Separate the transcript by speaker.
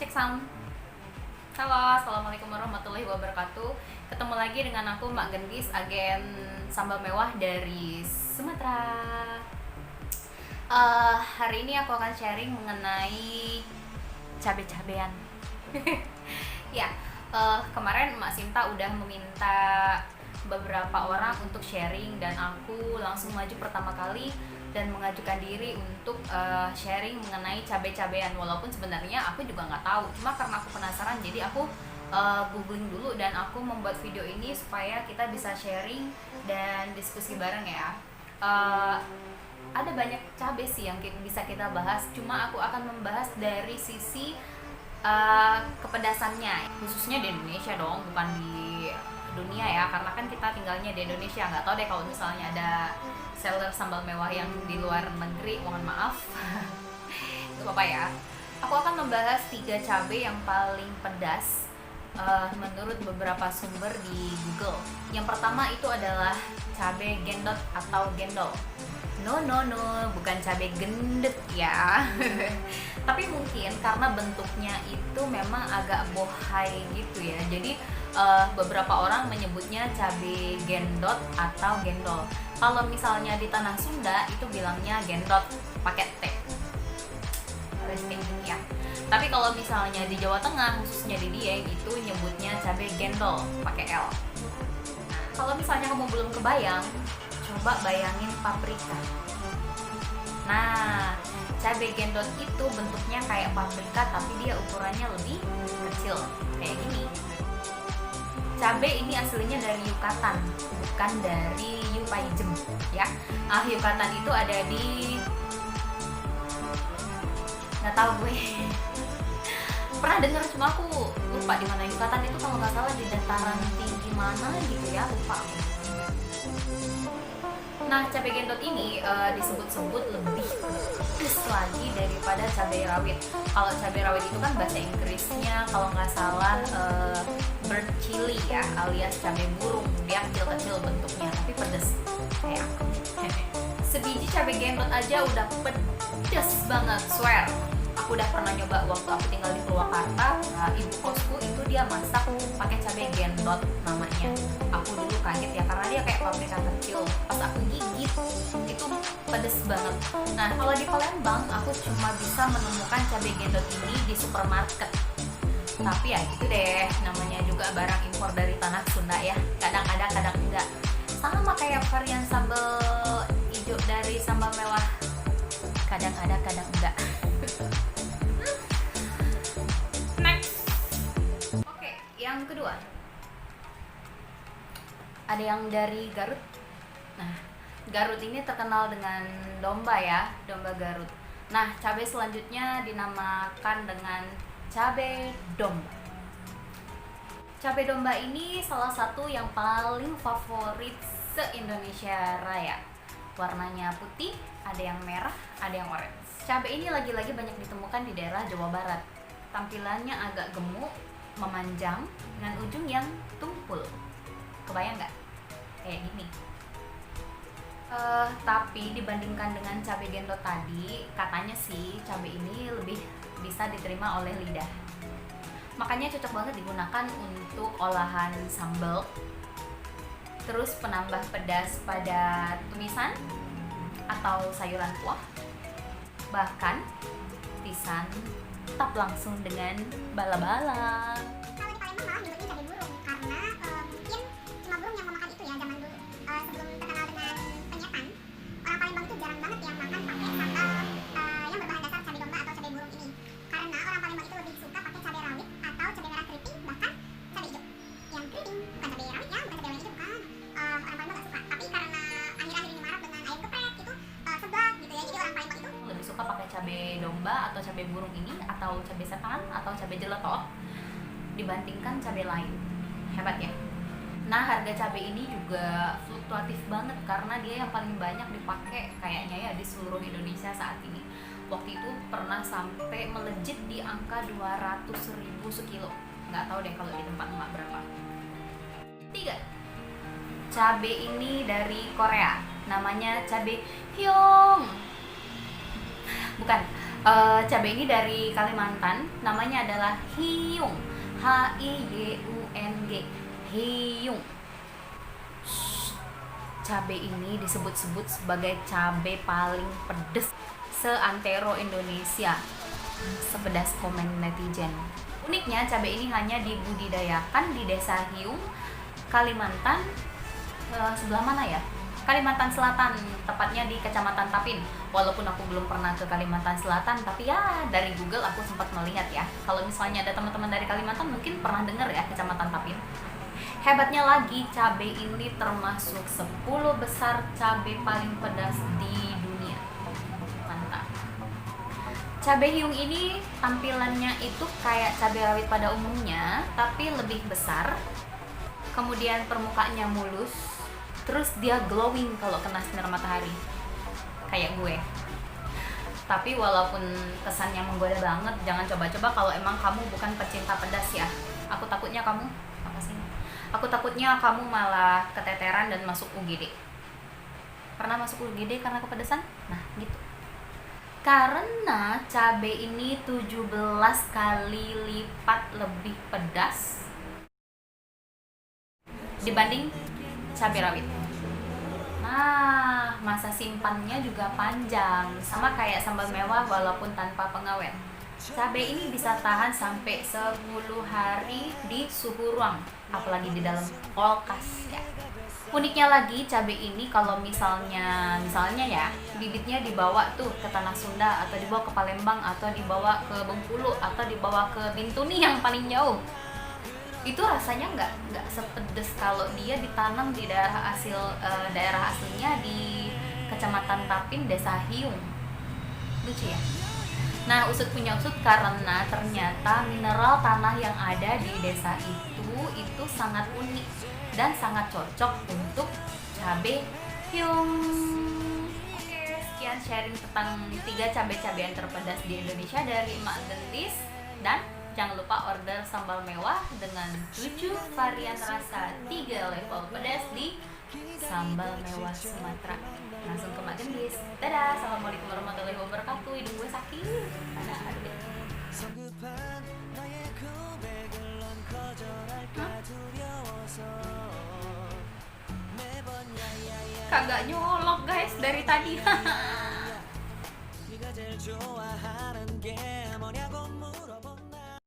Speaker 1: Cek sound. Halo, assalamualaikum warahmatullahi wabarakatuh. Ketemu lagi dengan aku Mak Gendis, agen sambal mewah dari Sumatera. Hari ini aku akan sharing mengenai cabe-cabean. Ya, kemarin Mak Sinta udah meminta beberapa orang untuk sharing dan aku langsung maju pertama kali dan mengajukan diri untuk sharing mengenai cabai-cabean, walaupun sebenarnya aku juga nggak tahu, cuma karena aku penasaran jadi aku googling dulu dan aku membuat video ini supaya kita bisa sharing dan diskusi bareng ya. Ada banyak cabai sih yang bisa kita bahas, cuma aku akan membahas dari sisi kepedasannya, khususnya di Indonesia dong, bukan di dunia ya, karena kan kita tinggalnya di Indonesia. Nggak tahu deh kalau misalnya ada seller sambal mewah yang di luar negeri, mohon maaf. Gak apa-apa ya. Aku akan membahas 3 cabai yang paling pedas menurut beberapa sumber di Google. Yang pertama itu adalah cabai gendot atau gendol. No, bukan cabai gendut ya. Tapi mungkin karena bentuknya itu memang agak bohai gitu ya. Jadi beberapa orang menyebutnya cabai gendot atau gendol. Kalau misalnya di tanah Sunda itu bilangnya gendot pakai T. Ya. Tapi kalau misalnya di Jawa Tengah, khususnya di Dieng, itu nyebutnya cabai gendol pakai L. Kalau misalnya kamu belum kebayang, coba bayangin paprika. Nah, cabai gendot itu bentuknya kayak paprika tapi dia ukurannya lebih kecil, kayak gini. Cabai ini aslinya dari Yucatan, bukan dari Yupaijem ya. Yucatan itu ada di, nggak tahu gue. Pernah dengar cuma aku lupa di mana. Yucatan itu kalau nggak salah di dataran tinggi mana gitu ya, lupa. Nah, cabai gendot ini disebut-sebut lebih pedas lagi daripada cabai rawit. Kalau cabai rawit itu kan bahasa Inggrisnya kalau nggak salah bird chili ya, alias cabai burung. Dia kecil-kecil bentuknya tapi pedas kayak aku. Sebiji cabai gendot aja udah pedas banget, swear. Aku udah pernah nyoba waktu aku tinggal di Purwakarta. Ibu kosku itu dia masak pakai cabai gendot namanya. Aku dulu kaget ya karena dia kayak paprika kecil. Pas aku gigit itu pedes banget. Nah, kalau di Palembang aku cuma bisa menemukan cabai gendot ini di supermarket. Tapi ya gitu deh, namanya juga barang impor dari tanah Sunda ya. Kadang ada, kadang enggak. Sama kayak varian sambal hijau dari sambal mewah. Kadang ada, kadang enggak. Yang kedua, ada yang dari Garut. Nah, Garut ini terkenal dengan domba ya, domba Garut. Nah, cabai selanjutnya dinamakan dengan cabai domba. Cabai domba ini salah satu yang paling favorit se-Indonesia Raya. Warnanya putih, ada yang merah, ada yang orange. Cabai ini lagi-lagi banyak ditemukan di daerah Jawa Barat. Tampilannya agak gemuk, memanjang dengan ujung yang tumpul. Kebayang nggak? Kayak gini. Tapi dibandingkan dengan cabai gendot tadi, katanya sih cabai ini lebih bisa diterima oleh lidah. Makanya cocok banget digunakan untuk olahan sambal. Terus penambah pedas pada tumisan atau sayuran kuah. Bahkan disantap langsung dengan bala-bala.
Speaker 2: Kalau di Palembang malah nyebutnya cabai burung karena mungkin cuma burung yang memakan itu ya zaman dulu. Sebelum terkenal dengan penyetan, orang Palembang tuh jarang banget yang makan pakai sambal yang berbahan dasar cabai domba atau cabai burung ini. Karena orang Palembang itu lebih suka pakai cabai rawit atau cabai merah keriting, bahkan cabai hijau. Yang keriting bukan cabai rawit ya, bukan cabai rawit itu bukan. Orang Palembang gak suka. Tapi karena akhir-akhir ini marak dengan ayam geprek gitu, seblak gitu ya. Jadi orang Palembang itu
Speaker 1: lebih suka pakai cabai domba atau cabai burung ini, atau cabai setan atau cabai jeletot dibandingkan cabai lain. Hebat ya. Nah, harga cabai ini juga fluktuatif banget karena dia yang paling banyak dipakai kayaknya ya di seluruh Indonesia saat ini. Waktu itu pernah sampai melejit di angka 200.000 sekilo. Nggak tahu deh kalau di tempat emak berapa. 3. Cabai ini dari Korea. Namanya cabai hyung. Bukan, Cabai ini dari Kalimantan, namanya adalah Hiyung, Hiyoung, Hiyung. Cabai ini disebut-sebut sebagai cabai paling pedas seantero Indonesia. Sepedas komen netizen. Uniknya cabai ini hanya dibudidayakan di Desa Hiyung, Kalimantan, sebelah mana ya? Kalimantan Selatan, tepatnya di Kecamatan Tapin. Walaupun aku belum pernah ke Kalimantan Selatan, tapi ya dari Google aku sempat melihat ya. Kalau misalnya ada teman-teman dari Kalimantan mungkin pernah dengar ya Kecamatan Tapin. Hebatnya lagi, cabai ini termasuk 10 besar cabai paling pedas di dunia. Mantap. Cabai hiung ini tampilannya itu kayak cabai rawit pada umumnya, tapi lebih besar. Kemudian permukaannya mulus, terus dia glowing kalau kena sinar matahari. Kayak gue. Tapi walaupun kesannya menggoda banget, jangan coba-coba kalau emang kamu bukan pecinta pedas ya. Aku takutnya kamu Aku takutnya kamu malah keteteran dan masuk UGD. Pernah masuk UGD karena kepedesan? Nah, gitu. Karena cabai ini 17 kali lipat lebih pedas dibanding cabai rawit. Nah, masa simpannya juga panjang, sama kayak sambal mewah walaupun tanpa pengawet. Cabai ini bisa tahan sampai 10 hari di suhu ruang, apalagi di dalam kulkas ya. Uniknya lagi, cabai ini kalau misalnya ya, bibitnya dibawa tuh ke Tanah Sunda atau dibawa ke Palembang atau dibawa ke Bengkulu atau dibawa ke Bintuni yang paling jauh. Itu rasanya nggak sepedes kalau dia ditanam di daerah aslinya di Kecamatan Tapin, Desa Hiyung. Lucu ya. Nah, usut punya usut karena ternyata mineral tanah yang ada di desa itu sangat unik dan sangat cocok untuk cabai hiung. Oke, sekian sharing tentang 3 cabai-cabean terpedas di Indonesia dari Mak Gendis, dan jangan lupa order sambal mewah dengan 7 varian rasa 3 level pedas di Sambal Mewah Sumatera. Langsung ke Mak Gendis. Dadah, assalamualaikum warahmatullahi wabarakatuh. Hidung gue sakit. Dadah, aduh. Kagak nyolok guys dari tadi.